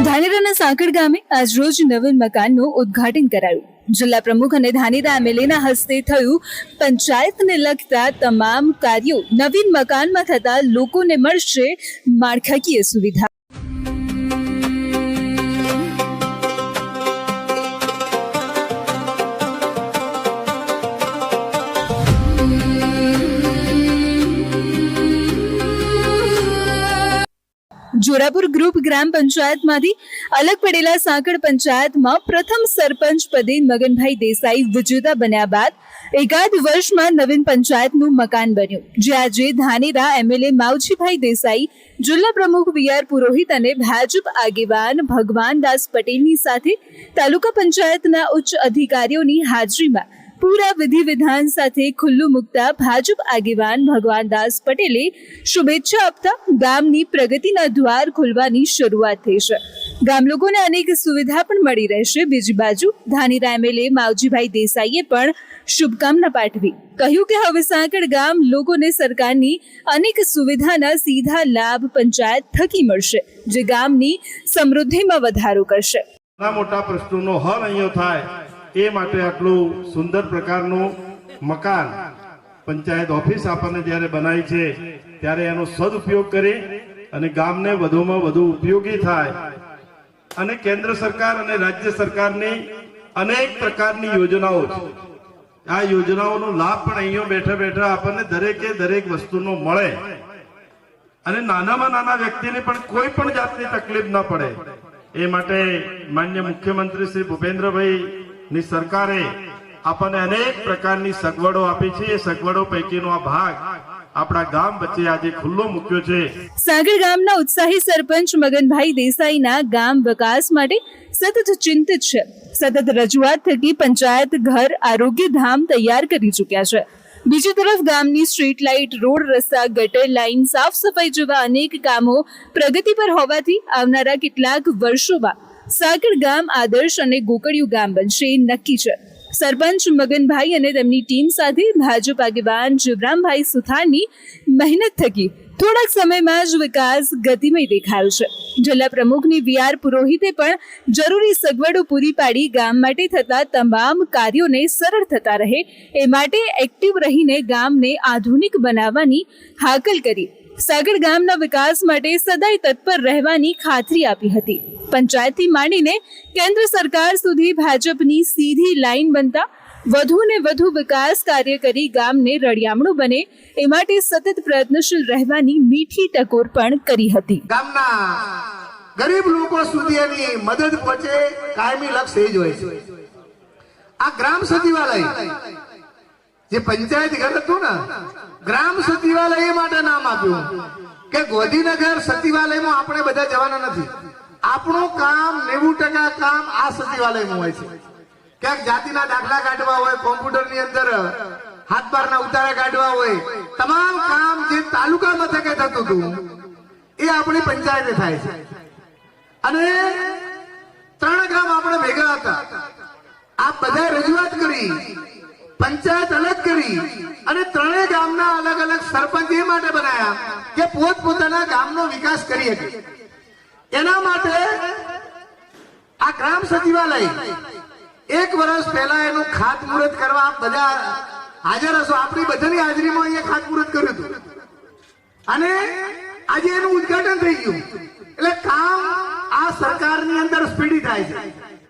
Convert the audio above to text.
ધાનેરાના સાંકળ ગામે આજરોજ નવીન મકાનનું ઉદ્ઘાટન કરાયું. જિલ્લા પ્રમુખ અને ધાનેરા એમએલએના હસ્તે થયું. પંચાયતને લગતા તમામ કાર્યો નવીન મકાનમાં થતા લોકોને મળશે માળખાકીય સુવિધા. જોરાપુર ગ્રુપ ગ્રામ પંચાયતમાંથી અલગ પડેલા સાંકળ પંચાયતમાં પ્રથમ સરપંચ પદે મગનભાઈ દેસાઈ વિજેતા બન્યા બાદ એકાદ વર્ષમાં નવીન પંચાયતનું મકાન બન્યું, જે આજે ધાનેરા એમએલએ માવજીભાઈ દેસાઈ, જિલ્લા પ્રમુખ વી.આર. પુરોહિત અને ભાજપ આગેવાન ભગવાનદાસ પટેલની સાથે તાલુકા પંચાયતના ઉચ્ચ અધિકારીઓની હાજરીમાં પૂરા વિધિ વિધાન સાથે ખુલ્લું મૂકતા ભાજપ આગેવાન ભગવાનદાસ પટેલે શુભેચ્છા આપતા ગામની પ્રગતિના દ્વાર ખોલવાની શરૂઆત થઈ છે. ગામ લોકોને અનેક સુવિધા પણ મળી રહેશે. બીજી બાજુ ધાનેરા એમએલએ માવજીભાઈ દેસાઈએ પણ શુભકામના પાઠવી કહ્યું કે હવે સાંકળ ગામ લોકોને સરકારની અનેક સુવિધાના સીધા લાભ પંચાયત થકી મળશે, જે ગામની સમૃદ્ધિમાં વધારો કરશે. મોટા પ્રશ્નોનો હલ અહીંયા થાય એ માટે આટલું સુંદર પ્રકારનું મકાન પંચાયત ઓફિસ આપણને જ્યારે બનાવી છે ત્યારે એનો સદુપયોગ કરી અને ગામને વધુમાં વધુ ઉપયોગી થાય અને કેન્દ્ર સરકાર અને રાજ્ય સરકારની અનેક પ્રકારની યોજનાઓ છે. આ યોજનાઓનો લાભ પણ અહીંયા બેઠા બેઠા આપણને દરેકે દરેક વસ્તુનો મળે અને નાનામાં નાના વ્યક્તિને પણ કોઈ પણ જાતની તકલીફ ન પડે એ માટે માન્ય મુખ્યમંત્રી શ્રી ભૂપેન્દ્રભાઈ ની સરકારે આપણને અનેક પ્રકારની સગવડો આપી છે. એ સગવડો પૈકીનો આ ભાગ આપણા ગામ વચ્ચે આજે ખુલ્લો મૂક્યો છે. સાંકળ ગામના ઉત્સાહી સરપંચ મગનભાઈ દેસાઈના ગામ વિકાસ માટે સતત ચિંતિત છે. સતત રજૂઆત થકી પંચાયત ઘર આરોગ્ય ધામ તૈયાર કરી ચૂક્યા છે. બીજી તરફ ગામની સ્ટ્રીટ લાઇટ, રોડ, રસ્તા, ગટર લાઇન, સાફ સફાઈ જેવા અનેક કામો પ્રગતિ પર હોવાથી આવનારા કેટલાક વર્ષોમાં સાંકળ ગામ આદર્શ અને ગોકળિયું ગામ બનશે એ નક્કી છે. સરપંચ મગનભાઈ અને તેમની ટીમ સાથે ભાજપ આગેવાન જીવરામભાઈ સુથારની મહેનત થકી થોડાક સમયમાં જ વિકાસ ગતિમય દેખાયો છે. જિલ્લા પ્રમુખની વી.આર. પુરોહિતે પણ જરૂરી સગવડો પૂરી પાડી ગામ માટે થતા તમામ કાર્યોને સરળ થતા રહે એ માટે એક્ટિવ રહીને ગામને આધુનિક બનાવવાની હાકલ કરી સાંકળ ગામના વિકાસ માટે સદાય તત્પર રહેવાની ખાતરી આપી હતી. પંચાયતથી માંડીને કેન્દ્ર સરકાર સુધી ભાજપની સીધી લાઈન બનતા વધુ ને વધુ વિકાસ કાર્ય કરી ગામને રળિયામણું બને એ માટે સતત પ્રયત્નશીલ રહેવાની મીઠી ટકોર પણ કરી હતી. ગામના ગરીબ લોકો સુધી એની મદદ પહોંચે કાયમી લક્ષ્ય એ જ હોય છે. આ ગ્રામ સચિવાલય જે પંચાયત ઘર હતું ને, ગ્રામ સચિવાલય એ માટે નામ આપ્યું કે ગોધીનગર સચિવાલયમાં આપણે બધા જવાના નથી. આપણું કામ 90% કામ આ સચિવાલયમાં હોય છે. ક્યાંક જાતિના દાખલા કાઢવા હોય, કોમ્પ્યુટરની અંદર હાથબારના ઉતારા કાઢવા હોય, તમામ કામ જે તાલુકા મથકે થતું હતું એ આપણી પંચાયતે થાય છે. અને 3 ગામ આપણે ભેગા હતા. આ બધા રજૂઆત કરી, પંચાયત અલગ કરી અને 3 ગામના અલગ અલગ સરપંચ એ માટે બનાયા કે પોતપોતાના ગામનો વિકાસ કરી શકે. એના માટે આ ગ્રામ સચિવાલય 1 વર્ષ પહેલા એનું ખાતમુહૂર્ત કરવા આપ બધા હાજર હશો. આપણી બધાની હાજરીમાં અહીંયા ખાતમુહૂર્ત કર્યું હતું અને આજે એનું ઉદ્ઘાટન થઈ ગયું. એટલે કામ આ સરકારની અંદર સ્પીડી થાય છે.